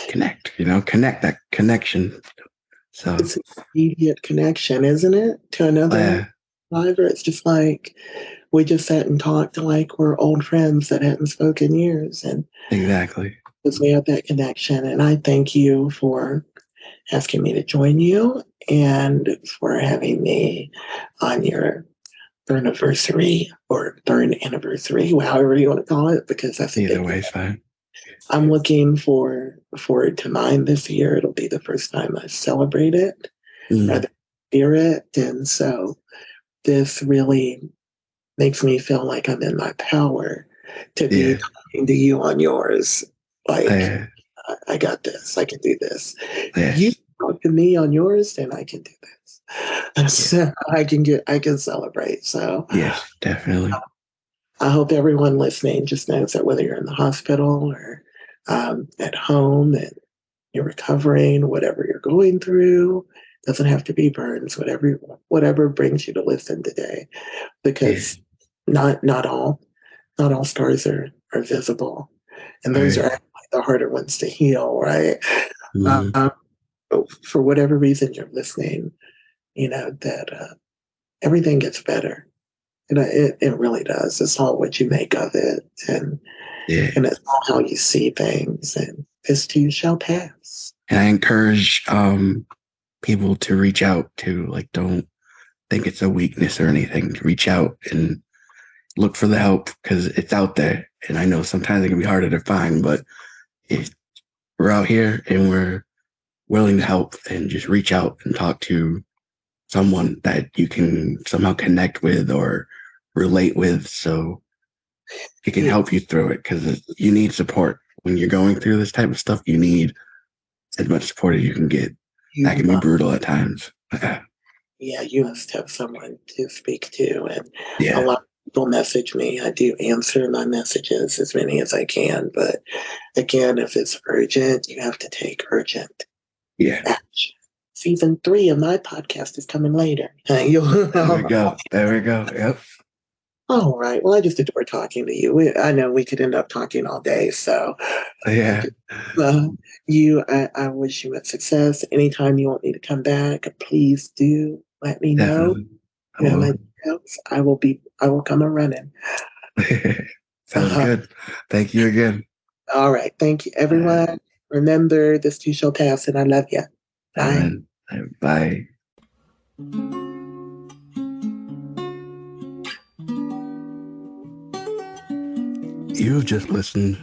connect that connection. So, it's an immediate connection, isn't it, to another uh, survivor? It's just like we just sat and talked like we're old friends that hadn't spoken years, and exactly. because we have that connection. And I thank you for asking me to join you and for having me on your burn anniversary or burn anniversary, however you want to call it, because that's a Either big way deal. is fine. I'm looking forward to mine this year. It'll be the first time I celebrate it, Mm, rather fear it. And so this really makes me feel like I'm in my power to be yeah. talking to you on yours. Like, Uh, I got this. I can do this. You yes. talk to me on yours, then I can do this. And Yeah. so I can celebrate. So Yes, definitely. I hope everyone listening just knows that whether you're in the hospital or at home and you're recovering, whatever you're going through, doesn't have to be burns. Whatever brings you to listen today, Yeah. because not all scars are visible, and those Right. are actually the harder ones to heal, right? Mm, Um, for whatever reason you're listening, that everything gets better. It really does. It's all what you make of it, Yeah. and it's all how you see things. And this too shall pass. And I encourage people to reach out to, like, don't think it's a weakness or anything. Reach out and look for the help because it's out there. And I know sometimes it can be harder to find, but if we're out here and we're willing to help, and just reach out and talk to someone that you can somehow connect with or relate with so it can Yeah, help you through it because you need support. When you're going through this type of stuff, you need as much support as you can get. you That can be must. brutal at times. Yeah, you must have someone to speak to. And a Yeah. lot of people message me. I do answer my messages, as many as I can. But again, if it's urgent, you have to take urgent Yeah. action. Season 3 of my podcast is coming later. There we go. There we go. Yep. All right. Well, I just adore talking to you. I know we could end up talking all day. So I Yeah. just, I wish you much success. Anytime you want me to come back, please do let me know. Definitely. I You have will. my details. I will come a running. Sounds good. Thank you again. All right. Thank you, Uh, everyone. Remember, this too shall pass, and I love you. Bye. Amen. Bye. You have just listened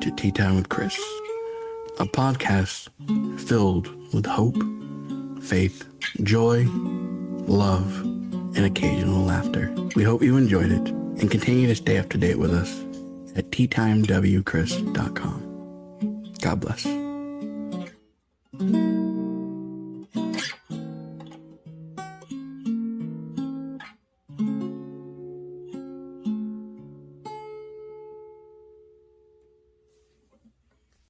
to Tea Time with Chris, a podcast filled with hope, faith, joy, love, and occasional laughter. We hope you enjoyed it and continue to stay up to date with us at teatimewchris.com. God bless.